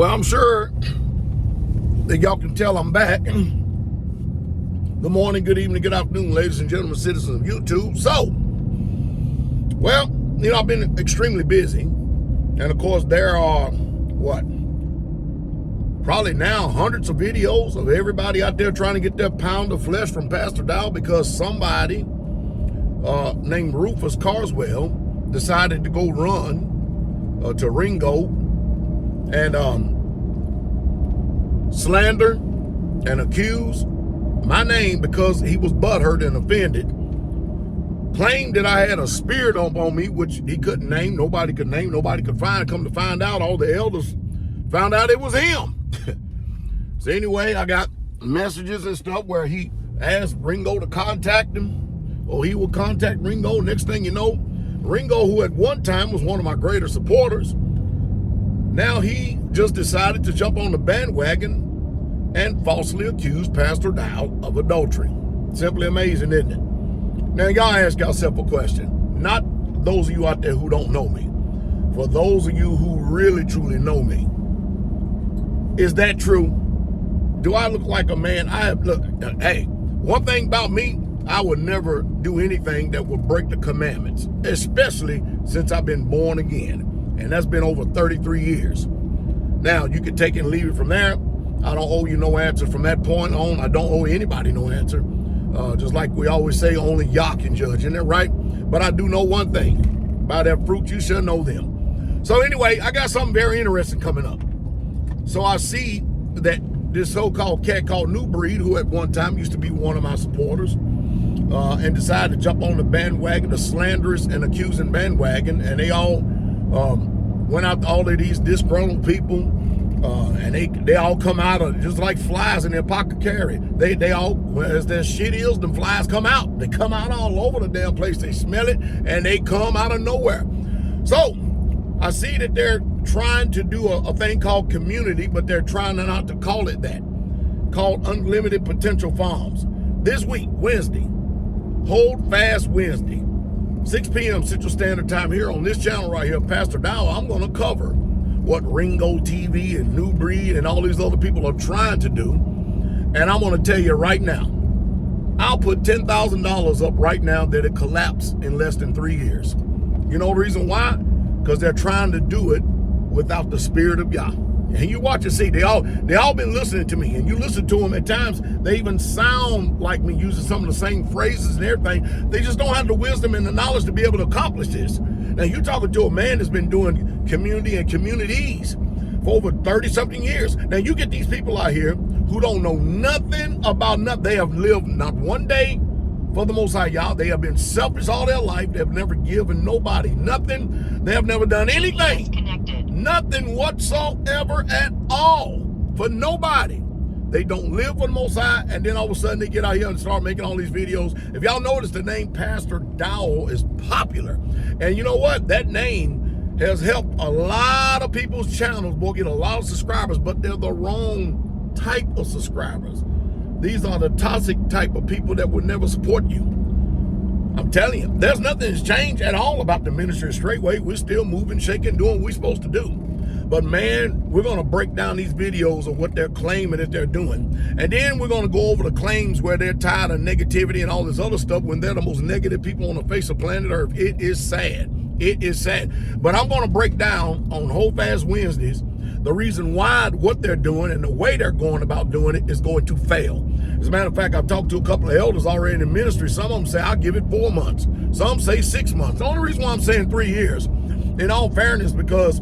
Well, I'm sure that y'all can tell I'm back. Good morning, good evening, good afternoon, ladies and gentlemen, citizens of YouTube. So, well, you know, I've been extremely busy. And of course, there are, probably now hundreds of videos of everybody out there trying to get their pound of flesh from Pastor Dowell because somebody named Rufus Carswell decided to go run to Ringo and slander and accuse my name because he was butthurt and offended, claimed that I had a spirit on me, which he couldn't name, nobody could name, nobody could find. Come to find out, all the elders found out it was him. So anyway, I got messages and stuff where he asked Ringo to contact him, or he would contact Ringo. Next thing you know, Ringo, who at one time was one of my greater supporters, now he just decided to jump on the bandwagon and falsely accuse Pastor Dowell of adultery. Simply amazing, isn't it? Now, y'all ask yourself a question. Not those of you out there who don't know me. For those of you who really, truly know me. Is that true? Do I look like a man? Hey, one thing about me, I would never do anything that would break the commandments, especially since I've been born again. And that's been over 33 years. Now, you can take it and leave it from there. I don't owe you no answer from that point on. I don't owe anybody no answer. Just like we always say, only Yah can judge. Isn't that right? But I do know one thing. By their fruit you shall know them. So anyway, I got something very interesting coming up. So I see that this so-called cat called Nubreed, who at one time used to be one of my supporters, and decided to jump on the bandwagon, the slanderous and accusing bandwagon, and they all went out to all of these disgruntled people, and they all come out of just like flies in their pocket carry. They all, as their shit is, them flies come out. They come out all over the damn place. They smell it, and they come out of nowhere. So I see that they're trying to do a thing called community, but they're trying not to call it that, called Unlimited Potential Farms. This week, Wednesday, Hold Fast Wednesday, 6 p.m. Central Standard Time here on this channel right here, Pastor Dowell. I'm going to cover what RINGOTV and Nubreed and all these other people are trying to do. And I'm going to tell you right now, I'll put $10,000 up right now that it collapsed in less than 3 years. You know the reason why? Because they're trying to do it without the spirit of Yah. And you watch and see, they all been listening to me, and you listen to them at times, they even sound like me, using some of the same phrases and everything. They just don't have the wisdom and the knowledge to be able to accomplish this. Now, you're talking to a man that's been doing community and communities for over 30-something years. Now, you get these people out here who don't know nothing about nothing. They have lived not one day for the Most High Yah. They have been selfish all their life. They have never given nobody nothing. They have never done anything. Nothing whatsoever at all for nobody. They don't live for the Most High, and then all of a sudden they get out here and start making all these videos. If y'all notice, the name Pastor Dowell is popular. And you know what? That name has helped a lot of people's channels, boy, get a lot of subscribers, but they're the wrong type of subscribers. These are the toxic type of people that would never support you. I'm telling you, there's nothing that's changed at all about the ministry of Straitway. We're still moving, shaking, doing what we're supposed to do. But man, we're going to break down these videos of what they're claiming that they're doing. And then we're going to go over the claims where they're tired of negativity and all this other stuff when they're the most negative people on the face of planet Earth. It is sad. It is sad. But I'm going to break down on Hold Fast Wednesdays the reason why what they're doing and the way they're going about doing it is going to fail. As a matter of fact, I've talked to a couple of elders already in the ministry. Some of them say, I'll give it 4 months. Some say 6 months. The only reason why I'm saying 3 years, in all fairness, because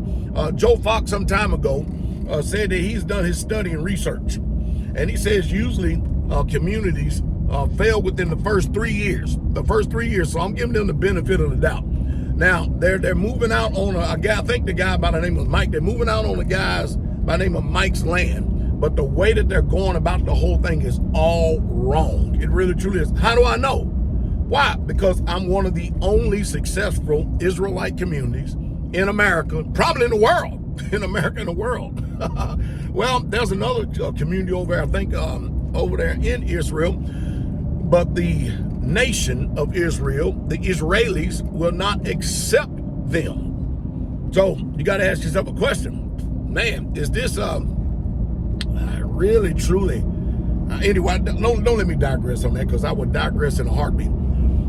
Joe Fox some time ago said that he's done his study and research. And he says usually communities fail within the first 3 years. The first 3 years. So I'm giving them the benefit of the doubt. Now, they're moving out on a guy, I think the guy by the name of Mike, they're moving out on the guys by the name of Mike's land. But the way that they're going about the whole thing is all wrong. It really, truly is. How do I know? Why? Because I'm one of the only successful Israelite communities in America, probably in the world. In America, in the world. Well, there's another community over there, I think, over there in Israel. But the nation of Israel, the Israelis, will not accept them. So you got to ask yourself a question. man, is this really, truly, anyway, don't let me digress on that, because I would digress in a heartbeat.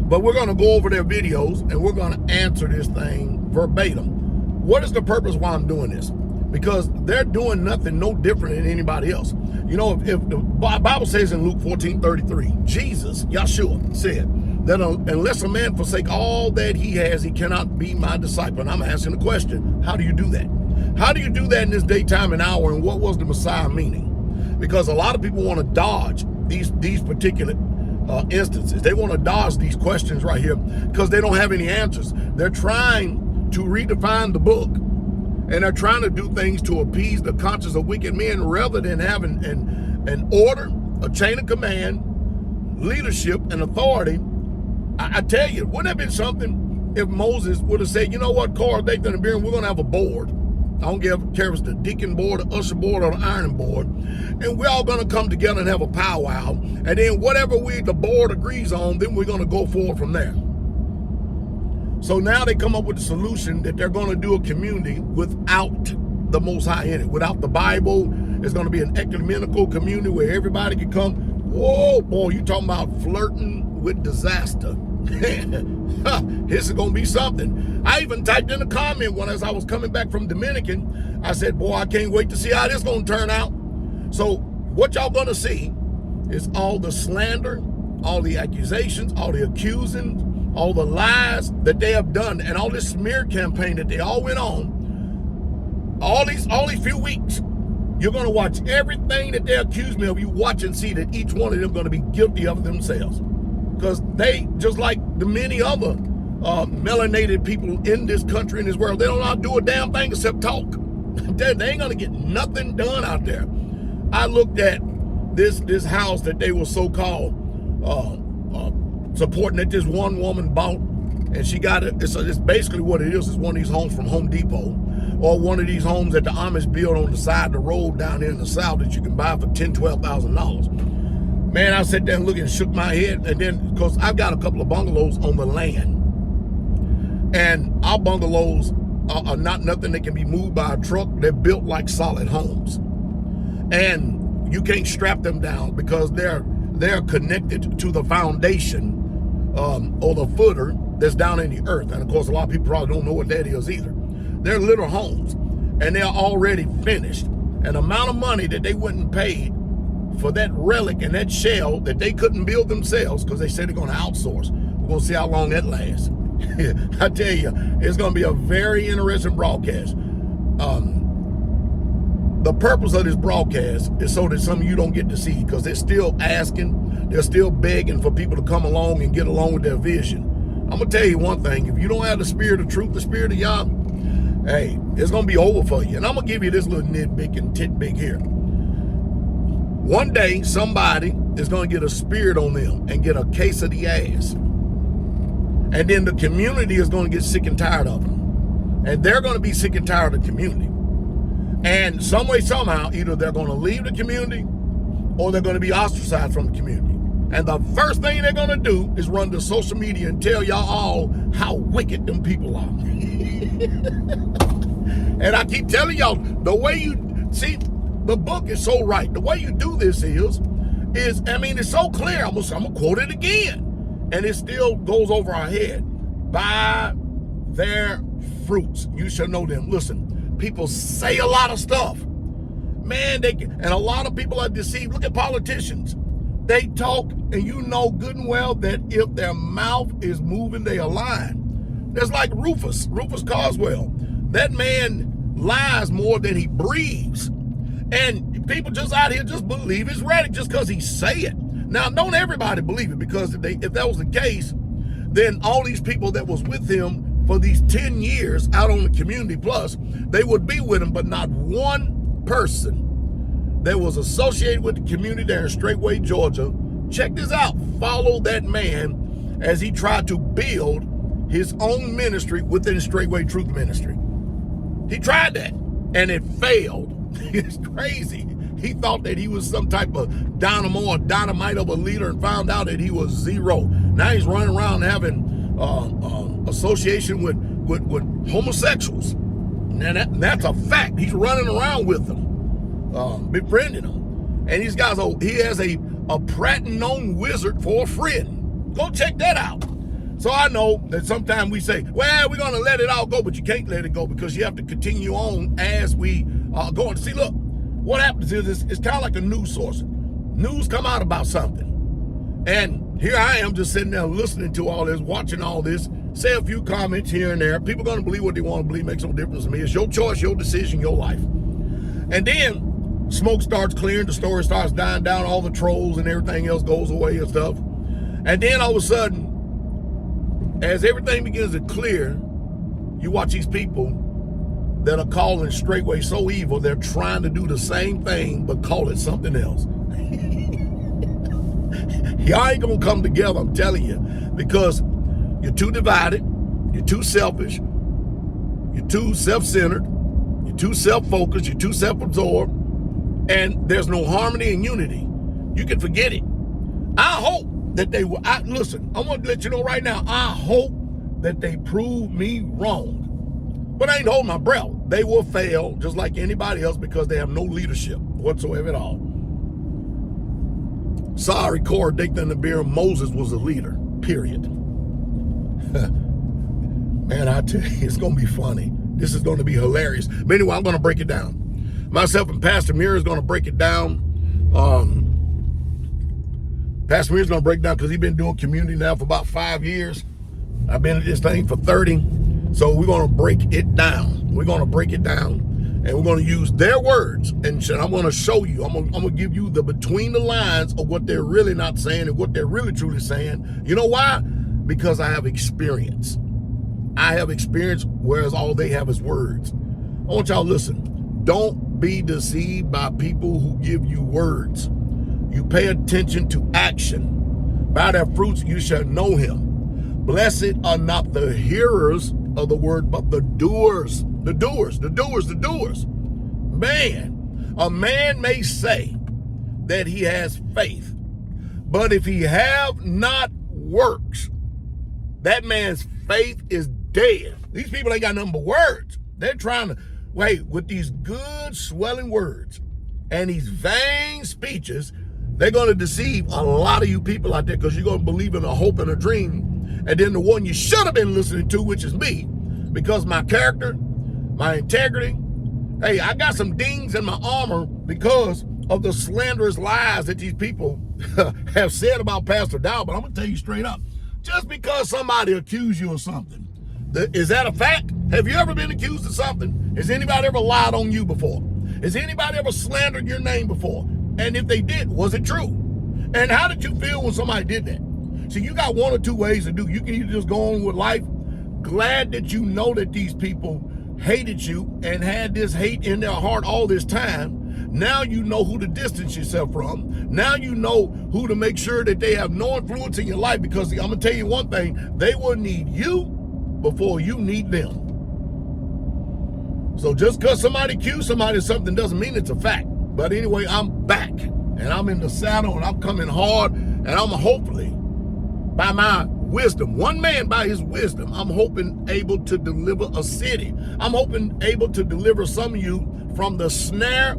But we're going to go over their videos, and we're going to answer this thing verbatim. What is the purpose why I'm doing this? Because they're doing nothing no different than anybody else. You know, if the Bible says in Luke 14:33, Jesus, Yeshua, said that unless a man forsake all that he has, he cannot be my disciple. And I'm asking the question, how do you do that? How do you do that in this daytime and hour, and what was the Messiah meaning? Because a lot of people want to dodge these particular instances. They want to dodge these questions right here because they don't have any answers. They're trying to redefine the book, and they're trying to do things to appease the conscience of wicked men rather than having an order, a chain of command, leadership, and authority. I tell you, wouldn't it have been something if Moses would have said, you know what, Korah, Dathan, and Abiram, we're going to have a board. I don't care if it's the deacon board, the usher board, or the iron board. And we're all going to come together and have a powwow. And then whatever the board agrees on, then we're going to go forward from there. So now they come up with a solution that they're going to do a community without the Most High in it. Without the Bible, it's going to be an ecumenical community where everybody can come. Whoa, boy, you talking about flirting with disaster. This is going to be something. I even typed in a comment as I was coming back from Dominican. I said, boy, I can't wait to see how this is going to turn out. So what y'all going to see is all the slander, all the accusations, all the accusing, all the lies that they have done, and all this smear campaign that they all went on all these few weeks. You're going to watch everything that they accuse me of. You watch and see that each one of them going to be guilty of it themselves. Because they, just like the many other melanated people in this country, in this world, they don't know how to do a damn thing except talk. They ain't going to get nothing done out there. I looked at this house that they were so-called supporting, that this one woman bought, and she got it. It's basically what it is. It's one of these homes from Home Depot, or one of these homes that the Amish build on the side of the road down there in the South that you can buy for $10,000, $12,000. Man, I sat there and looked and shook my head, and then, because I've got a couple of bungalows on the land, and our bungalows are not nothing that can be moved by a truck. They're built like solid homes, and you can't strap them down because they're connected to the foundation or the footer that's down in the earth. And of course, a lot of people probably don't know what that is either. They're little homes, and they're already finished. An amount of money that they wouldn't pay for that relic and that shell that they couldn't build themselves, because they said they're going to outsource. We're going to see how long that lasts. I tell you, it's going to be a very interesting broadcast. The purpose of this broadcast is so that some of you don't get to see, because they're still asking, they're still begging for people to come along and get along with their vision. I'm going to tell you one thing. If you don't have the spirit of truth, the spirit of Yah, hey, it's going to be over for you. And I'm going to give you this little nitpick and titbit here. One day, somebody is going to get a spirit on them and get a case of the ass. And then the community is going to get sick and tired of them. And they're going to be sick and tired of the community. And some way, somehow, either they're going to leave the community or they're going to be ostracized from the community. And the first thing they're going to do is run to social media and tell y'all all how wicked them people are. And I keep telling y'all, the way you see, the book is so right. The way you do this is I mean, it's so clear. I'm gonna quote it again, and it still goes over our head. By their fruits you shall know them. Listen, people say a lot of stuff, man. And a lot of people are deceived. Look at politicians. They talk, and you know good and well that if their mouth is moving, they are lying. There's like Rufus Carswell. That man lies more than he breathes. And people just out here just believe his rhetoric just because he say it. Now, don't everybody believe it, because if that was the case, then all these people that was with him for these 10 years out on the Community Plus, they would be with him, but not one person that was associated with the community there in Straitway, Georgia, check this out, follow that man as he tried to build his own ministry within Straitway Truth Ministry. He tried that, and it failed. It's crazy. He thought that he was some type of dynamo or dynamite of a leader and found out that he was zero. Now he's running around having association with homosexuals. And that's a fact. He's running around with them, befriending them. And these guys, he has a pratton known wizard for a friend. Go check that out. So I know that sometimes we say, well, we're going to let it all go, but you can't let it go because you have to continue on as we go on. See, look, what happens is it's kind of like a news source. News come out about something. And here I am just sitting there listening to all this, watching all this, say a few comments here and there. People are going to believe what they want to believe, makes no difference to me. It's your choice, your decision, your life. And then smoke starts clearing, the story starts dying down, all the trolls and everything else goes away and stuff. And then all of a sudden, as everything begins to clear, you watch these people that are calling Straitway so evil, they're trying to do the same thing, but call it something else. Y'all ain't gonna come together, I'm telling you, because you're too divided, you're too selfish, you're too self-centered, you're too self-focused, you're too self-absorbed, and there's no harmony and unity. You can forget it. I hope that they will, listen, I want to let you know right now, I hope that they prove me wrong. But I ain't holding my breath. They will fail just like anybody else because they have no leadership whatsoever at all. Sorry, Korah, Dathan, and Abiram, Moses was a leader, period. Man, I tell you, it's going to be funny. This is going to be hilarious. But anyway, I'm going to break it down. Myself and Pastor Muir is going to break it down. Pastor Muir is going to break it down because he's been doing community now for about 5 years. I've been at this thing for 30. So we're going to break it down. We're going to break it down. And we're going to use their words. And I'm going to show you. I'm going to give you the between the lines of what they're really not saying and what they're really truly saying. You know why? Because I have experience. I have experience, whereas all they have is words. I want y'all to listen. Don't be deceived by people who give you words. You pay attention to action. By their fruits you shall know him. Blessed are not the hearers of the word, but the doers. The doers. Man, a man may say that he has faith, but if he have not works, that man's faith is dead. These people ain't got nothing but words. They're trying to, with these good swelling words and these vain speeches, they're going to deceive a lot of you people out there because you're going to believe in a hope and a dream. And then the one you should have been listening to, which is me, because my character, my integrity, hey, I got some dings in my armor because of the slanderous lies that these people have said about Pastor Dowell. But I'm going to tell you straight up, just because somebody accused you of something, is that a fact? Have you ever been accused of something? Has anybody ever lied on you before? Has anybody ever slandered your name before? And if they did, was it true? And how did you feel when somebody did that? So you got one or two ways to do. You can either just go on with life, glad that you know that these people hated you and had this hate in their heart all this time. Now you know who to distance yourself from. Now you know who to make sure that they have no influence in your life, because I'm going to tell you one thing, they will need you before you need them. So just because somebody accused somebody of something doesn't mean it's a fact. But anyway, I'm back and I'm in the saddle and I'm coming hard, and I'm hopefully by my wisdom, one man by his wisdom, I'm hoping able to deliver a city. I'm hoping able to deliver some of you from the snare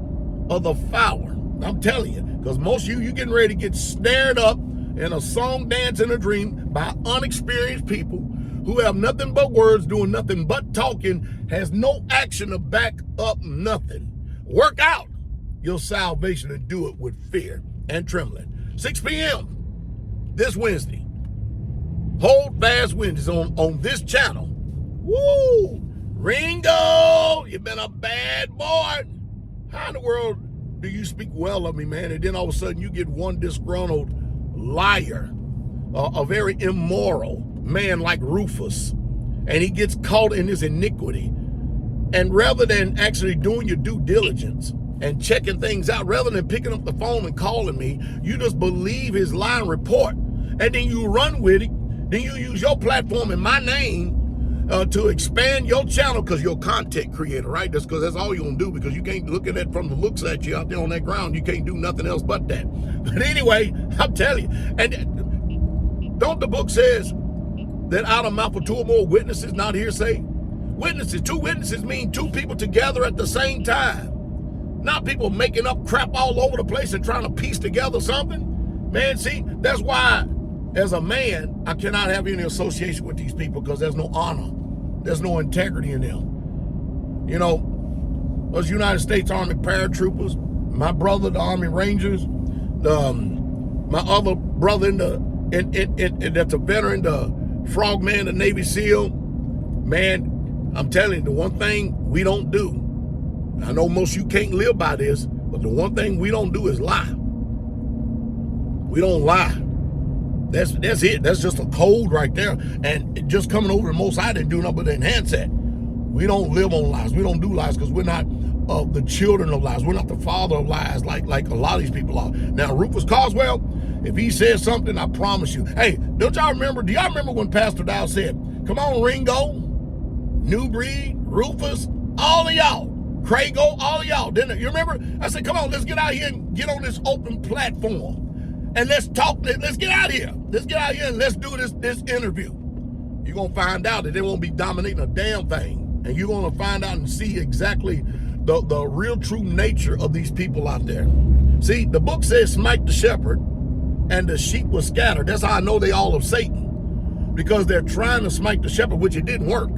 of the fowler. I'm telling you, because most of you getting ready to get snared up in a song, dance, and a dream by unexperienced people who have nothing but words, doing nothing but talking, has no action to back up nothing. Work out your salvation and do it with fear and trembling. 6 p.m. this Wednesday. Hold Fast Wednesdays on this channel. Woo! Ringo, you've been a bad boy. How in the world do you speak well of me, man? And then all of a sudden you get one disgruntled liar, a very immoral man like Rufus, and he gets caught in his iniquity. And rather than actually doing your due diligence and checking things out, rather than picking up the phone and calling me, you just believe his lying report, and then you run with it. Then you use your platform and my name to expand your channel because you're a content creator, right? That's because that's all you're going to do, because you can't look at it from the looks at you out there on that ground. You can't do nothing else but that. But anyway, I'm telling you, and don't the book says that out of mouth of two or more witnesses, not hearsay? Witnesses, two witnesses mean two people together at the same time. Not people making up crap all over the place and trying to piece together something. Man, see, that's why as a man, I cannot have any association with these people because there's no honor. There's no integrity in them. You know, those United States Army paratroopers, my brother, the Army Rangers, my other brother that's a veteran, the Frogman, the Navy SEAL. Man, I'm telling you, the one thing we don't do, I know most of you can't live by this, but the one thing we don't do is lie. We don't lie. That's it. That's just a code right there. And just coming over to Most High didn't do nothing but enhance that. We don't live on lies. We don't do lies because we're not the children of lies. We're not the father of lies like a lot of these people are. Now, Rufus Carswell, if he says something, I promise you. Hey, don't y'all remember? Do y'all remember when Pastor Dowell said, come on, Ringo, Nubreed, Rufus, all of y'all, Crago, all of y'all. Didn't you remember? I said, come on, let's get out here and get on this open platform. And let's talk. Let's get out here. Let's get out here and let's do this interview. You're going to find out that they won't be dominating a damn thing. And you're going to find out and see exactly the real true nature of these people out there. See, the book says smite the shepherd and the sheep will scatter. That's how I know they all of Satan. Because they're trying to smite the shepherd, which it didn't work.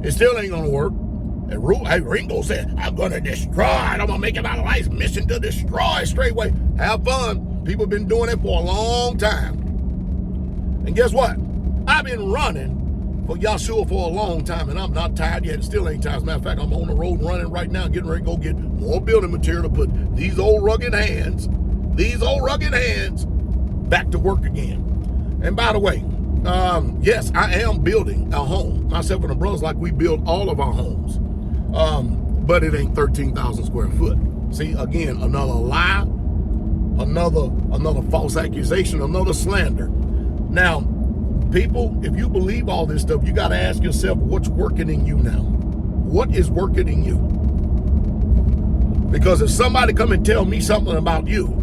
It still ain't going to work. And Ringo said, I'm going to destroy. I'm going to make it my life's mission to destroy Straitway. Have fun. People have been doing it for a long time. And guess what? I've been running for Yahshua for a long time, and I'm not tired yet. It still ain't tired. As a matter of fact, I'm on the road running right now, getting ready to go get more building material to put these old rugged hands back to work again. And by the way, yes, I am building a home. Myself and the brothers, like we build all of our homes. But it ain't 13,000 square foot. See, again, another lie, another false accusation, another slander. Now, people, if you believe all this stuff, you got to ask yourself, what's working in you now? What is working in you? Because if somebody come and tell me something about you,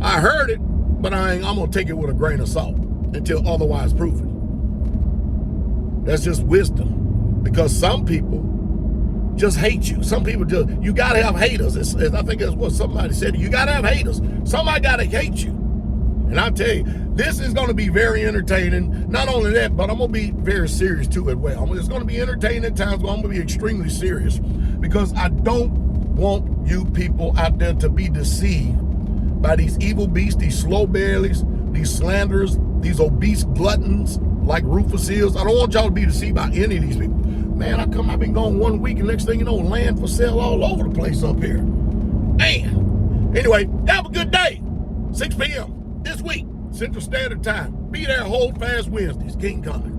I heard it, but I'm going to take it with a grain of salt until otherwise proven. That's just wisdom. Because some people just hate you. Some people just, you got to have haters. I think that's what somebody said. You got to have haters. Somebody got to hate you. And I'll tell you, this is going to be very entertaining. Not only that, but I'm going to be very serious too as well. It's going to be entertaining at times, but I'm going to be extremely serious because I don't want you people out there to be deceived by these evil beasts, these slow bellies, these slanderers, these obese gluttons like Rufus is. I don't want y'all to be deceived by any of these people. Man, I've been gone 1 week, and next thing you know, land for sale all over the place up here. Man. Anyway, have a good day. 6 p.m. this week, Central Standard Time. Be there, hold fast Wednesdays. King coming.